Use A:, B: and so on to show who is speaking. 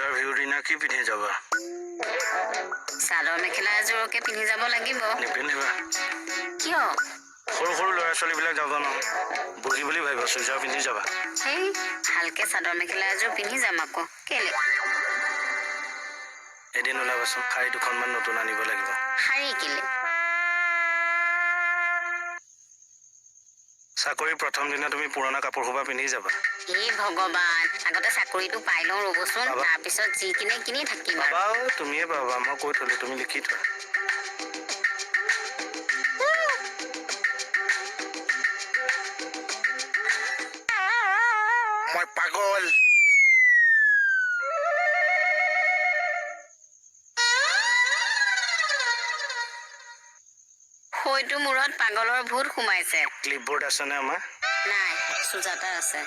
A: Interview দিনা কি পিন্ধি যাবা?
B: চাদৰ মেখেলা এযোৰকে পিন্ধি যাব লাগিব।
A: নিপিন্ধিবা।
B: কিয়?
A: সৰু সৰু ল'ৰা ছোৱালীবিলাক যাব ন, বুঢ়ী বুলি ভাবিব, চুইজাৰ পিন্ধি যাবা।
B: সেই ভালকে চাদৰ মেখেলা এযোৰ পিন্ধি যাম আকৌ। কেলে?
A: এদিন ওলাবাচোন, শাৰী দুখনমান নতুন আনিব লাগিব।
B: শাৰী কেলে?
A: চাকৰি প্ৰথম দিনা তুমি পুৰণা কাপোৰ সোপা পিন্ধি যাবা।
B: এই ভগৱান, আগতে চাকৰিটো পাই লওঁ ৰ'বচোন, তাৰপিছত যি কিনি থাকিম আৰু।
A: তুমিয়ে পাবা, মই কৈ থলো, তুমি লিখি থোৱা। মই পাগল।
B: হয়তো মূৰত পাগলৰ ভূত সোমাইছে।
A: ক্লিপবোৰ্ড আছেনে আমাৰ?
B: নাই, সুজাতা আছে।